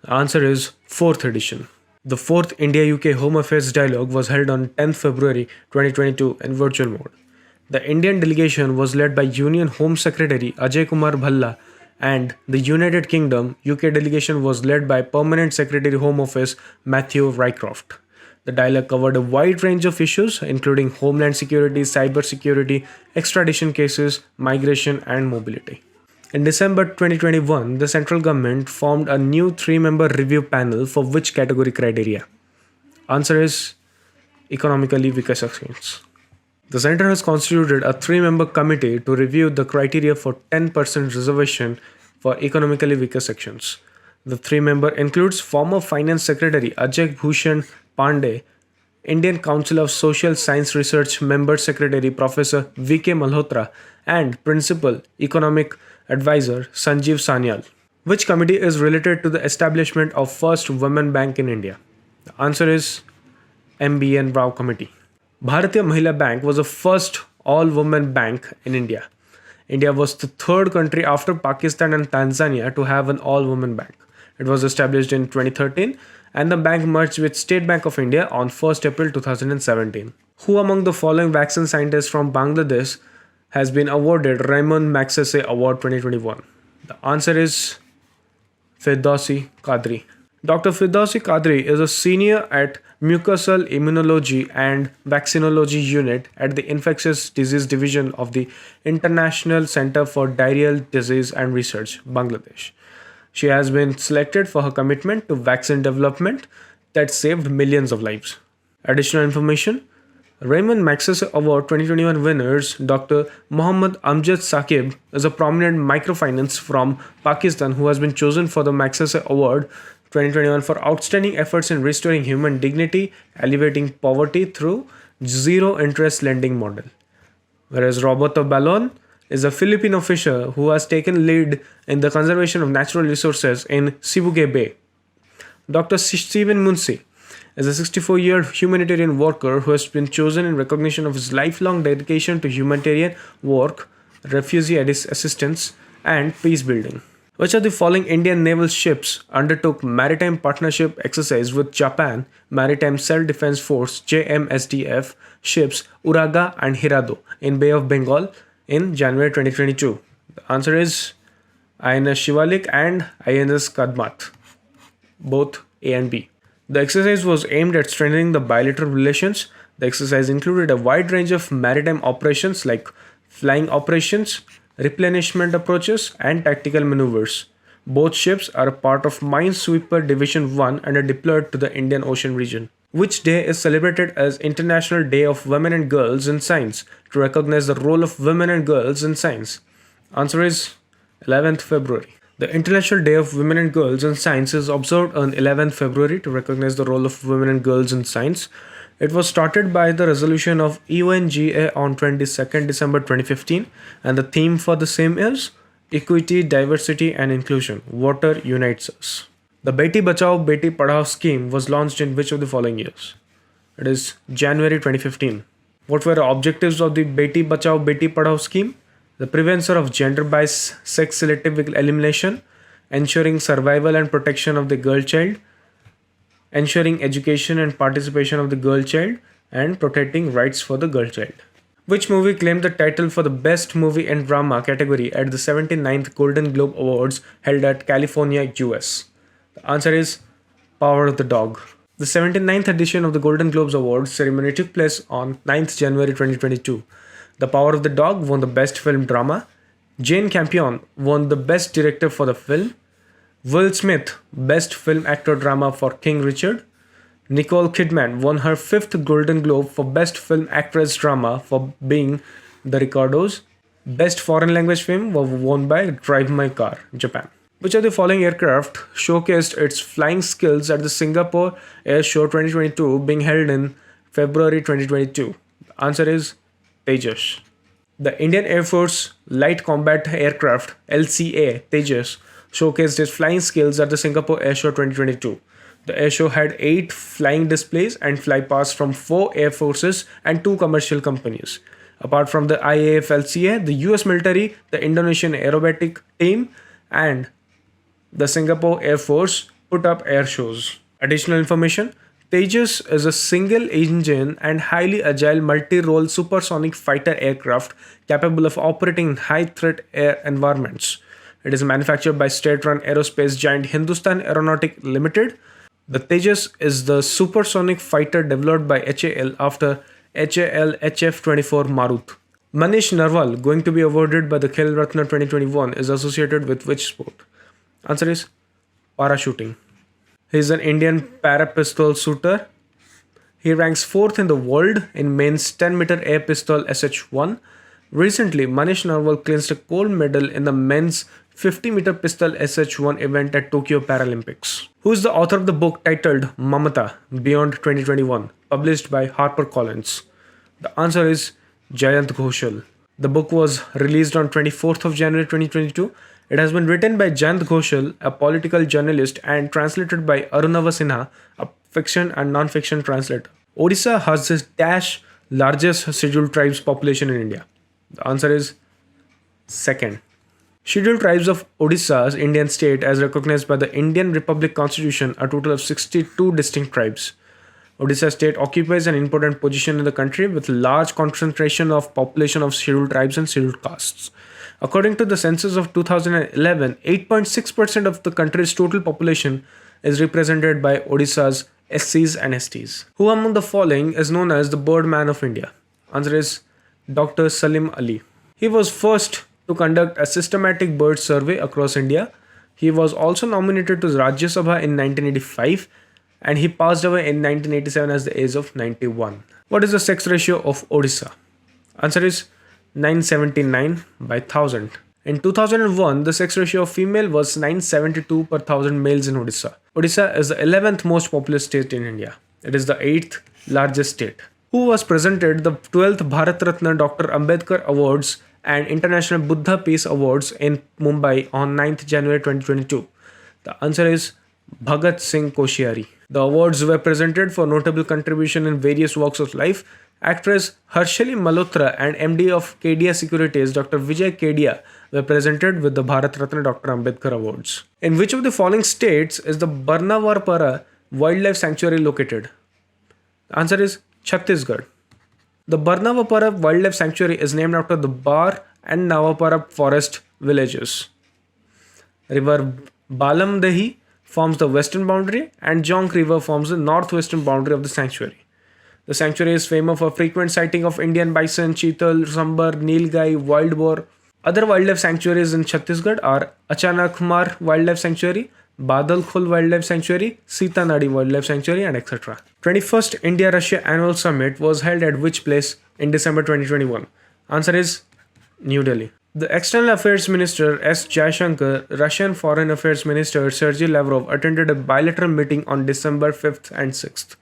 The answer is 4th edition. The 4th India-UK Home Affairs Dialogue was held on 10th February 2022 in virtual mode. The Indian delegation was led by Union Home Secretary Ajay Kumar Bhalla, and the United Kingdom UK delegation was led by Permanent Secretary Home Office Matthew Rycroft. The dialogue covered a wide range of issues including homeland security, cyber security, extradition cases, migration and mobility. In December 2021, the central government formed a new 3-member review panel for which category criteria? Answer is economically weaker sections. The center has constituted a 3-member committee to review the criteria for 10% reservation for economically weaker sections. The 3-member includes former Finance Secretary Ajay Bhushan Pandey, Indian Council of Social Science Research Member Secretary Professor V.K. Malhotra, and Principal Economic Advisor Sanjeev Sanyal. Which committee is related to the establishment of first women bank in India? The answer is M.B.N. Rao Committee. Bharatiya Mahila Bank was the first all-women bank in India. India was the 3rd country after Pakistan and Tanzania to have an all-women bank. It was established in 2013 and the bank merged with State Bank of India on 1st April 2017. Who among the following vaccine scientists from Bangladesh has been awarded Raymond Magsaysay Award 2021? The answer is Firdausi Qadri. Dr. Firdausi Qadri is a senior at Mucosal Immunology and Vaccinology Unit at the Infectious Disease Division of the International Center for Diarrheal Disease and Research, Bangladesh. She has been selected for her commitment to vaccine development that saved millions of lives. Additional information: Raymond Magsaysay Award 2021 winners Dr. Mohammad Amjad Saqib is a prominent microfinance from Pakistan who has been chosen for the Magsaysay Award 2021 for outstanding efforts in restoring human dignity, alleviating poverty through zero-interest lending model. Whereas Roberto Balon is a Filipino fisher who has taken lead in the conservation of natural resources in Sibugue Bay. Dr. Stephen Munsi is a 64-year humanitarian worker who has been chosen in recognition of his lifelong dedication to humanitarian work, refugee assistance, and peace building. Which of the following Indian naval ships undertook maritime partnership exercise with Japan Maritime Self-Defense Force JMSDF ships Uraga and Hirado in Bay of Bengal in January 2022? The answer is INS Shivalik and INS Kadmat, both A and B. The exercise was aimed at strengthening the bilateral relations. The exercise included a wide range of maritime operations like flying operations, replenishment approaches, and tactical maneuvers. Both ships are a part of Minesweeper Division 1 and are deployed to the Indian Ocean region. Which day is celebrated as International Day of Women and Girls in Science to recognize the role of women and girls in science? Answer is 11th February. The International Day of Women and Girls in Science is observed on 11th February to recognize the role of women and girls in science. It was started by the resolution of UNGA on 22nd December 2015, and the theme for the same is Equity, Diversity and Inclusion. Water unites us. The Beti Bachao Beti Padhao scheme was launched in which of the following years? It is January 2015. What were the objectives of the Beti Bachao Beti Padhao scheme? The prevention of gender-biased sex-selective elimination, ensuring survival and protection of the girl child, ensuring education and participation of the girl child, and protecting rights for the girl child. Which movie claimed the title for the Best Movie and Drama category at the 79th Golden Globe Awards held at California, US? The answer is Power of the Dog. The 79th edition of the Golden Globes Awards ceremony took place on 9th January 2022. The Power of the Dog won the Best Film Drama. Jane Campion won the Best Director for the film. Will Smith, Best Film Actor Drama for King Richard. Nicole Kidman won her 5th Golden Globe for Best Film Actress Drama for being The Ricardos. Best Foreign Language Film was won by Drive My Car, Japan. Which of the following aircraft showcased its flying skills at the Singapore Air Show 2022 being held in February 2022? The answer is Tejas. The Indian Air Force Light Combat Aircraft LCA Tejas showcased its flying skills at the Singapore Air Show 2022. The air show had 8 flying displays and flypasts from 4 air forces and 2 commercial companies. Apart from the IAF LCA, the US military, the Indonesian aerobatic team, and the Singapore Air Force put up air shows. Additional information: Tejas is a single-engine and highly agile multi-role supersonic fighter aircraft capable of operating in high-threat air environments. It is manufactured by state-run aerospace giant Hindustan Aeronautic Limited. The Tejas is the supersonic fighter developed by HAL after HAL HF-24 Marut. Manish Narwal, going to be awarded by the Khel Ratna 2021, is associated with which sport? Answer is parachuting. He is an Indian para-pistol shooter. He ranks 4th in the world in men's 10-meter air pistol SH1. Recently, Manish Narwal clinched a gold medal in the men's 50-meter pistol SH1 event at Tokyo Paralympics. Who is the author of the book titled Mamata Beyond 2021, published by HarperCollins? The answer is Jayanta Ghosal. The book was released on 24th of January 2022. It has been written by Jayanta Ghosal, a political journalist, and translated by Arunava Sinha, a fiction and non-fiction translator. Odisha has the dash largest scheduled tribes population in India. The answer is second. Scheduled tribes of Odisha's Indian state, as recognized by the Indian Republic Constitution, a total of 62 distinct tribes. Odisha state occupies an important position in the country with large concentration of population of scheduled tribes and scheduled castes. According to the census of 2011, 8.6% of the country's total population is represented by Odisha's SCs and STs. Who among the following is known as the Birdman of India? Answer is Dr. Salim Ali. He was first to conduct a systematic bird survey across India. He was also nominated to Rajya Sabha in 1985 and he passed away in 1987 at the age of 91. What is the sex ratio of Odisha? Answer is 979 by 1000. In 2001, the sex ratio of female was 972 per 1000 males in Odisha. Odisha is the 11th most populous state in India. It is the 8th largest state. Who was presented the 12th Bharat Ratna Dr. Ambedkar Awards and International Buddha Peace Awards in Mumbai on 9th January 2022? The answer is Bhagat Singh Koshyari. The awards were presented for notable contribution in various walks of life. Actress Harshali Malhotra and MD of Kedia Securities Dr. Vijay Kedia were presented with the Bharat Ratna Dr. Ambedkar Awards. In which of the following states is the Barnavarpara Wildlife Sanctuary located? The answer is Chhattisgarh. The Barnavapara Wildlife Sanctuary is named after the Bar and Navapara forest villages. River Balamdehi forms the western boundary and Jonk River forms the northwestern boundary of the sanctuary. The sanctuary is famous for frequent sighting of Indian bison, cheetal, sambar, nilgai, wild boar. Other wildlife sanctuaries in Chhattisgarh are Achanakmar Wildlife Sanctuary, Badalkhol Wildlife Sanctuary, Sitanadi Wildlife Sanctuary, and etc. 21st India-Russia Annual Summit was held at which place in December 2021? Answer is New Delhi. The External Affairs Minister S. Jaishankar, Russian Foreign Affairs Minister Sergei Lavrov attended a bilateral meeting on December 5th and 6th.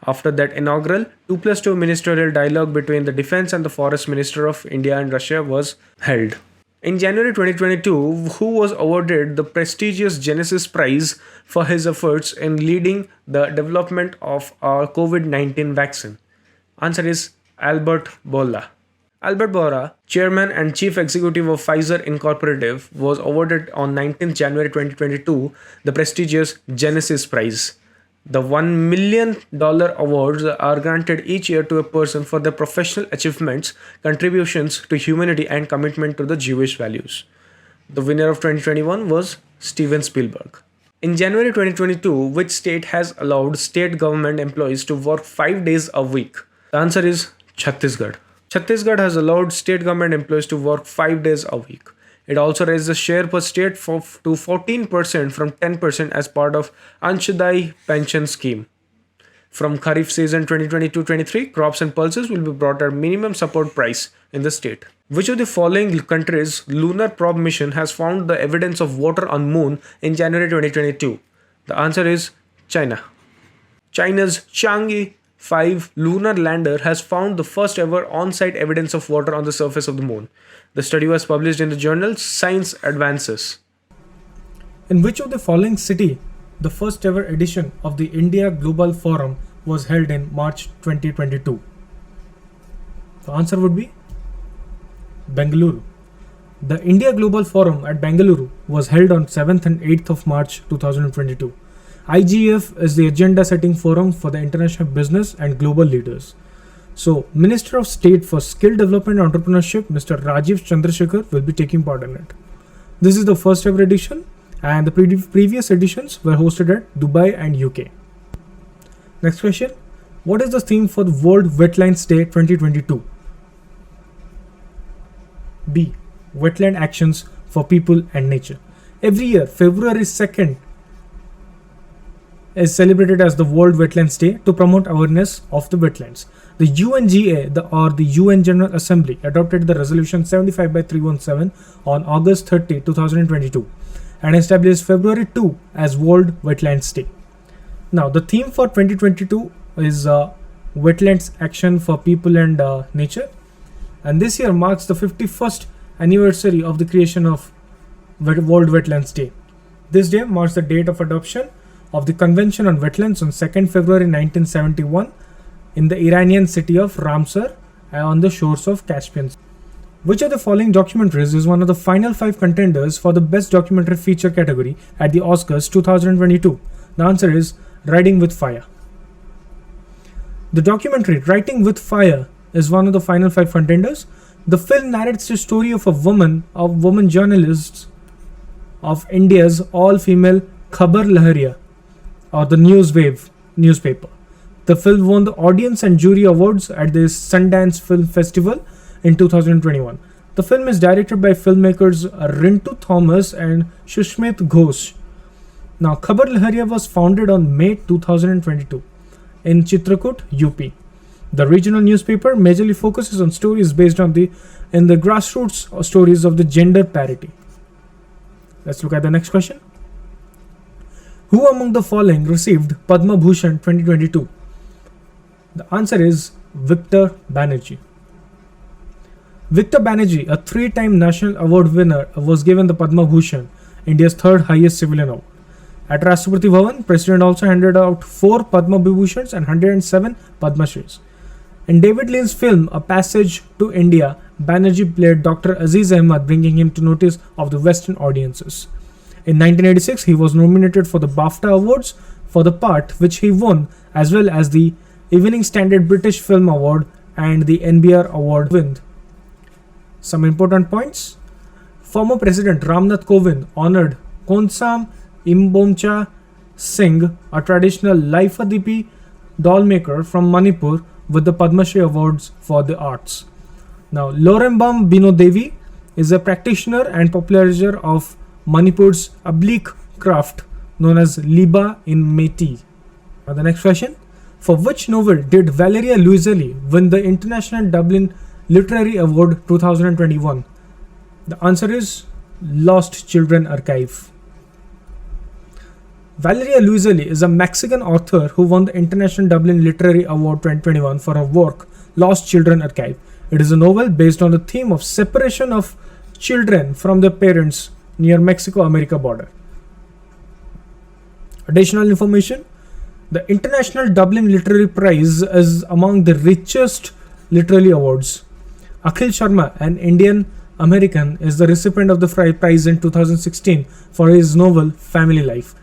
After that inaugural 2+2 ministerial dialogue between the Defense and the Forest Minister of India and Russia was held. In January 2022, who was awarded the prestigious Genesis Prize for his efforts in leading the development of our COVID-19 vaccine? Answer is Albert Bourla. Albert Bourla, chairman and chief executive of Pfizer Incorporated, was awarded on 19th January 2022 the prestigious Genesis Prize. The $1 million awards are granted each year to a person for their professional achievements, contributions to humanity, and commitment to the Jewish values. The winner of 2021 was Steven Spielberg. In January 2022, which state has allowed state government employees to work 5 days a week? The answer is Chhattisgarh. Chhattisgarh has allowed state government employees to work 5 days a week. It also raised the share per state to 14% from 10% as part of Antyodaya pension scheme. From Kharif season 2022-23, crops and pulses will be brought at minimum support price in the state. Which of the following countries' lunar probe mission has found the evidence of water on moon in January 2022? The answer is China. China's Chang'e 5 lunar lander has found the first ever on-site evidence of water on the surface of the moon. The study was published in the journal Science Advances. In which of the following city the first ever edition of the India Global Forum was held in March 2022? The answer would be Bengaluru. The India Global Forum at Bengaluru was held on 7th and 8th of March 2022. IGF is the agenda setting forum for the international business and global leaders. So, Minister of State for Skill Development and Entrepreneurship, Mr. Rajiv Chandrasekhar, will be taking part in it. This is the first ever edition, and the previous editions were hosted at Dubai and UK. Next question. What is the theme for the World Wetlands Day 2022? B. Wetland Actions for People and Nature. Every year, February 2nd is celebrated as the World Wetlands Day to promote awareness of the wetlands. The UNGA, or the UN General Assembly, adopted the Resolution 75/317 on August 30, 2022 and established February 2 as World Wetlands Day. Now, the theme for 2022 is Wetlands Action for People and Nature, and this year marks the 51st anniversary of the creation of World Wetlands Day. This day marks the date of adoption of the Convention on Wetlands on 2nd February 1971 in the Iranian city of Ramsar on the shores of Caspian Sea. Which of the following documentaries is one of the final 5 contenders for the Best Documentary Feature category at the Oscars 2022? The answer is Riding with Fire. The documentary Writing with Fire is one of the final 5 contenders. The film narrates the story of a woman journalist of India's all-female Khabar Lahariya, or the Newswave newspaper. The film won the Audience and Jury Awards at the Sundance Film Festival in 2021. The film is directed by filmmakers Rintu Thomas and Sushmit Ghosh. Now, Khabar Lahariya was founded on May 2022 in Chitrakoot, UP. The regional newspaper majorly focuses on stories based on the grassroots stories of the gender parity. Let's look at the next question. Who among the following received Padma Bhushan 2022? The answer is Victor Banerjee. Victor Banerjee, a 3-time National Award winner, was given the Padma Bhushan, India's 3rd highest civilian award. At Rashtrapati Bhavan, President also handed out 4 Padma Vibhushans and 107 Padma Shris. In David Lean's film A Passage to India, Banerjee played Dr. Aziz Ahmad, bringing him to notice of the Western audiences. In 1986, he was nominated for the BAFTA Awards for the part, which he won, as well as the Evening Standard British Film Award and the NBR Award wind. Some important points. Former President Ramnath Kovind honored Konsam Imbomcha Singh, a traditional Laifadipi doll maker from Manipur, with the Padma Shri Awards for the arts. Now, Lorembam Binodevi is a practitioner and popularizer of Manipur's oblique craft known as Liba in Meitei. Now, the next question. For which novel did Valeria Luiselli win the International Dublin Literary Award 2021? The answer is Lost Children Archive. Valeria Luiselli is a Mexican author who won the International Dublin Literary Award 2021 for her work Lost Children Archive. It is a novel based on the theme of separation of children from their parents near Mexico-America border. Additional information. The International Dublin Literary Prize is among the richest literary awards. Akhil Sharma, an Indian American, is the recipient of the prize in 2016 for his novel Family Life.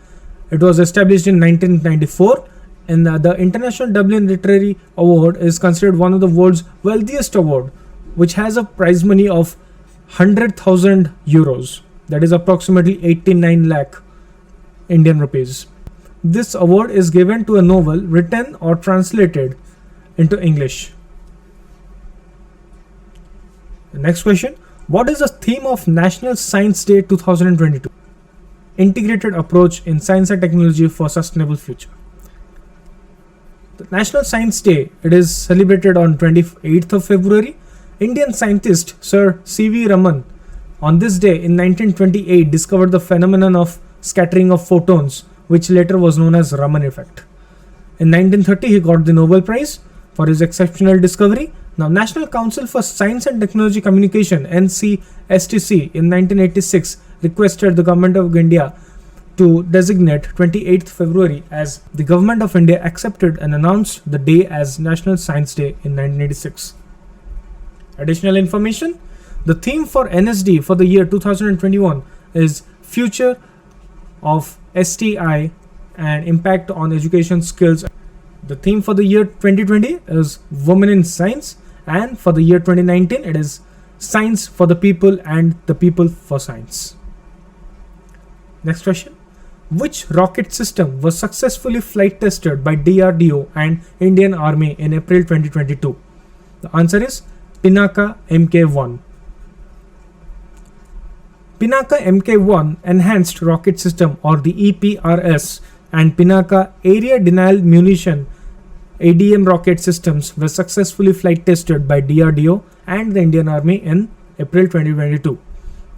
It was established in 1994, and the International Dublin Literary Award is considered one of the world's wealthiest award, which has a prize money of 100,000 euros, that is approximately 89 lakh Indian rupees. This award is given to a novel written or translated into English. The next question: what is the theme of National Science Day 2022? Integrated approach in science and technology for sustainable future. The National Science Day, it is celebrated on 28th of February. Indian scientist Sir C.V. Raman on this day in 1928 discovered the phenomenon of scattering of photons, which later was known as Raman effect. In 1930 he got the Nobel Prize for his exceptional discovery. Now, National Council for Science and Technology Communication (NCSTC) in 1986 requested the Government of India to designate 28th February as the Government of India accepted and announced the day as National Science Day in 1986. Additional information: the theme for NSD for the year 2021 is Future of STI and Impact on Education Skills. The theme for the year 2020 is Women in Science, and for the year 2019 it is Science for the People and the People for Science. Next question: which rocket system was successfully flight tested by DRDO and Indian Army in April 2022? The answer is Pinaka Mk1. Pinaka Mk1 Enhanced Rocket System, or the EPRS, and Pinaka Area Denial Munition ADM rocket systems were successfully flight tested by DRDO and the Indian Army in April 2022.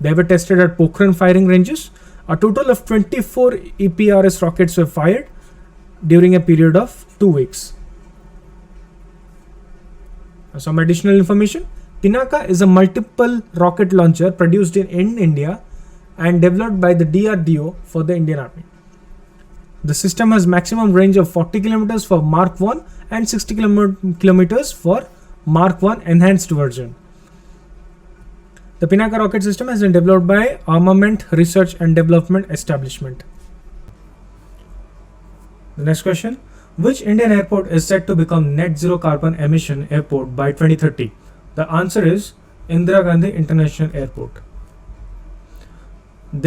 They were tested at Pokhran firing ranges. A total of 24 EPRS rockets were fired during a period of 2 weeks. Some additional information: Pinaka is a multiple rocket launcher produced in India and developed by the DRDO for the Indian Army. The system has maximum range of 40 km for Mark 1 and 60 km for Mark 1 enhanced version. The Pinaka rocket system has been developed by Armament Research and Development Establishment. The next question: which Indian airport is set to become net zero carbon emission airport by 2030? The answer is Indira Gandhi International Airport.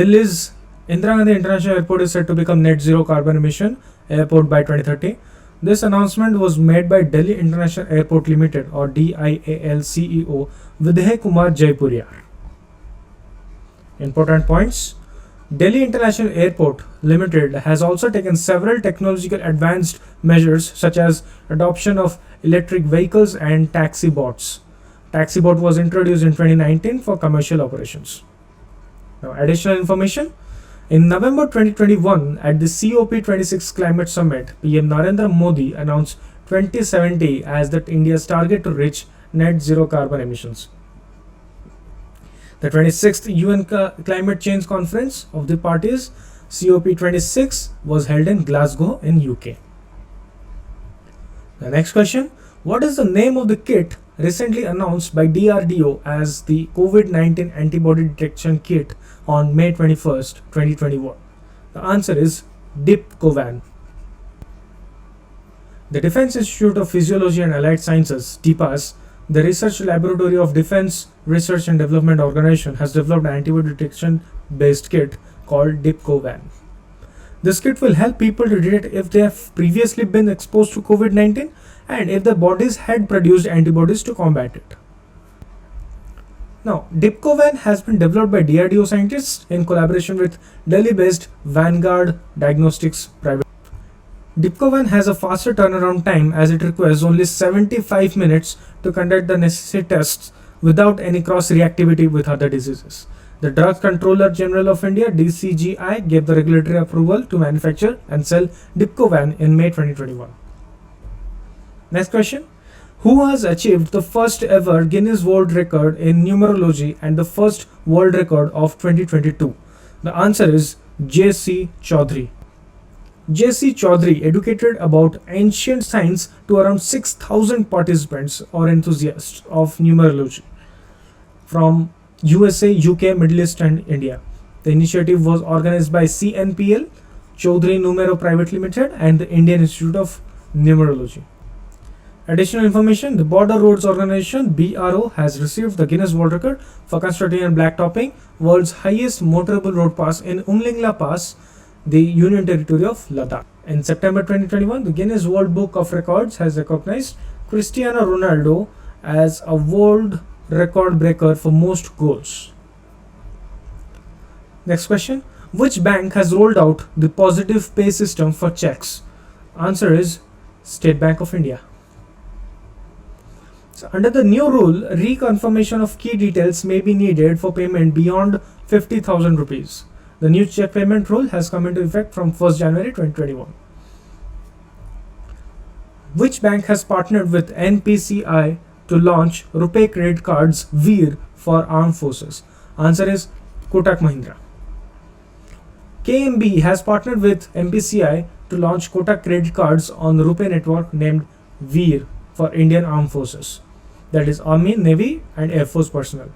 Delhi's Indira Gandhi International Airport is set to become net zero carbon emission airport by 2030. This announcement was made by Delhi International Airport Limited, or DIAL CEO Vidhay Kumar Jaipuriar. Important points: Delhi International Airport Limited has also taken several technological advanced measures such as adoption of electric vehicles and taxi bots. Taxibot was introduced in 2019 for commercial operations. Now, additional information: in November 2021, at the COP26 Climate Summit, PM Narendra Modi announced 2070 as that India's target to reach net zero carbon emissions. The 26th UN Climate Change Conference of the Parties, COP26, was held in Glasgow in UK. The next question: what is the name of the kit recently announced by DRDO as the COVID-19 antibody detection kit on May 21st, 2021? The answer is DIPCOVAN. The Defense Institute of Physiology and Allied Sciences, DIPAS, the research laboratory of Defense Research and Development Organization, has developed an antibody detection based kit called DIPCOVAN. This kit will help people to detect if they have previously been exposed to COVID-19 and if their bodies had produced antibodies to combat it. Now, DIPCOVAN has been developed by DRDO scientists in collaboration with Delhi-based Vanguard Diagnostics Private. DIPCOVAN has a faster turnaround time as it requires only 75 minutes to conduct the necessary tests without any cross-reactivity with other diseases. The Drug Controller General of India (DCGI) gave the regulatory approval to manufacture and sell DIPCOVAN in May 2021. Next question: who has achieved the first ever Guinness World Record in numerology and the first world record of 2022? The answer is J.C. Chaudhary. J.C. Chaudhary educated about ancient science to around 6,000 participants or enthusiasts of numerology. from USA, UK, Middle East and India. The initiative was organized by CNPL, Chaudhary Numero Private Limited and the Indian Institute of Numerology. Additional information, the Border Roads Organization BRO has received the Guinness World Record for constructing and blacktopping world's highest motorable road pass in Umlingla Pass, the Union Territory of Ladakh. In September 2021, the Guinness World Book of Records has recognized Cristiano Ronaldo as a world record breaker for most goals. Next question, which bank has rolled out the positive pay system for checks? Answer is State Bank of India. So under the new rule, reconfirmation of key details may be needed for payment beyond 50,000 rupees. The new check payment rule has come into effect from 1st January 2021. Which bank has partnered with NPCI to launch RuPay credit cards Veer for armed forces? Answer is Kotak Mahindra. KMB has partnered with NPCI to launch Kotak credit cards on the RuPay network named Veer for Indian Armed Forces, that is Army, Navy and Air Force personnel.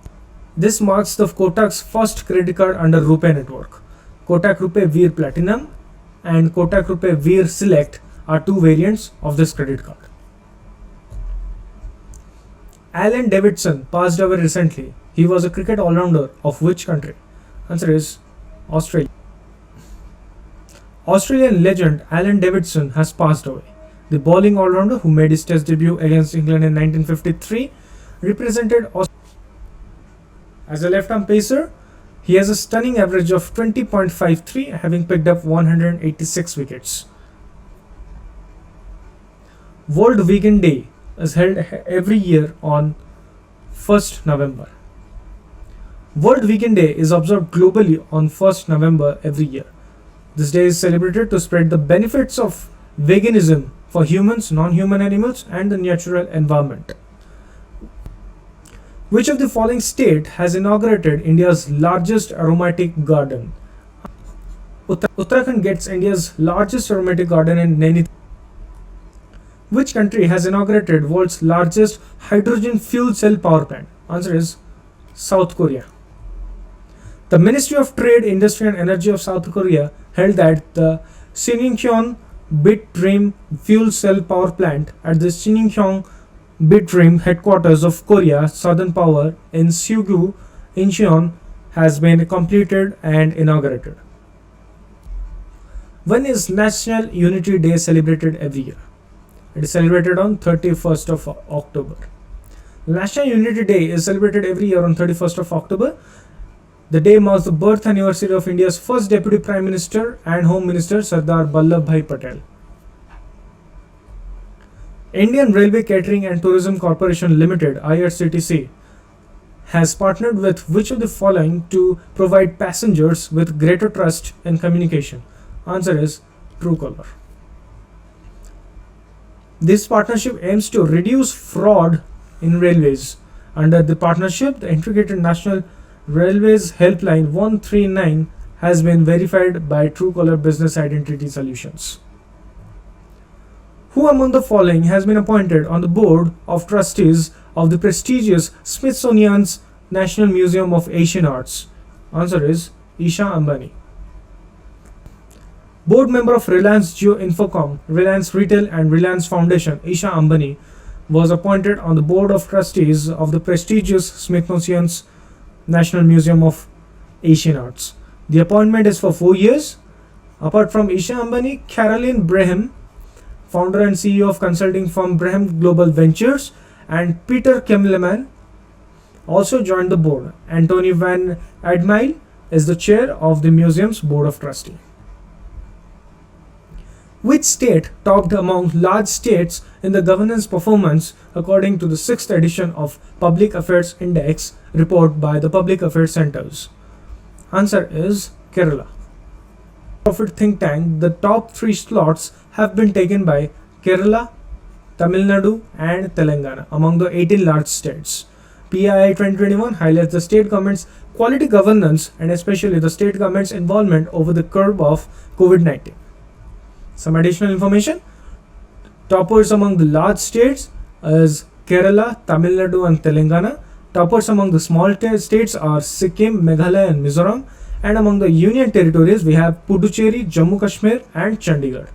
This marks the Kotak's first credit card under RuPay network. Kotak RuPay Veer Platinum and Kotak RuPay Veer Select are two variants of this credit card. Alan Davidson passed away recently. He was a cricket all-rounder of which country? Answer is Australia. Australian legend Alan Davidson has passed away. The bowling all-rounder who made his test debut against England in 1953 represented Australia. As a left-arm pacer, he has a stunning average of 20.53, having picked up 186 wickets. World Vegan Day is held every year on 1st November. World Vegan Day is observed globally on 1st November every year. This day is celebrated to spread the benefits of veganism for humans, non-human animals and the natural environment. Which of the following state has inaugurated India's largest aromatic garden? Uttarakhand gets India's largest aromatic garden in Nainital. Which country has inaugurated world's largest hydrogen fuel cell power plant? Answer is South Korea. The Ministry of Trade, Industry and Energy of South Korea held that the Siningcheon Bitdream fuel cell power plant at the Siningcheon Bitdream headquarters of Korea Southern Power in Sugu, Incheon has been completed and inaugurated. When is National Unity Day celebrated every year? It is celebrated on 31st of October. National Unity Day is celebrated every year on 31st of October. The day marks the birth anniversary of India's first Deputy Prime Minister and Home Minister Sardar Vallabhbhai Patel. Indian Railway Catering and Tourism Corporation Limited (IRCTC) has partnered with which of the following to provide passengers with greater trust in communication? Answer is Truecaller. This partnership aims to reduce fraud in railways. Under the partnership, the Integrated National Railways Helpline 139 has been verified by Truecaller Business Identity Solutions. Who among the following has been appointed on the board of trustees of the prestigious Smithsonian's National Museum of Asian Arts? Answer is Isha Ambani. Board member of Reliance Jio Infocom, Reliance Retail and Reliance Foundation, Isha Ambani, was appointed on the board of trustees of the prestigious Smithsonian's National Museum of Asian Arts. The appointment is for 4 years. Apart from Isha Ambani, Caroline Braham, founder and CEO of consulting firm Braham Global Ventures, and Peter Kemleman also joined the board. Anthony Van Admile is the chair of the museum's board of trustees. Which state topped among large states in the governance performance according to the 6th edition of Public Affairs Index report by the Public Affairs Centers? Answer is Kerala. Profit think tank, the top 3 slots have been taken by Kerala, Tamil Nadu and Telangana among the 18 large states. PII 2021 highlights the state government's quality governance and especially the state government's involvement over the curve of COVID-19. Some additional information. Toppers among the large states is Kerala, Tamil Nadu and Telangana. Toppers among the small states are Sikkim, Meghalaya, and Mizoram. And among the union territories, we have Puducherry, Jammu Kashmir, and Chandigarh.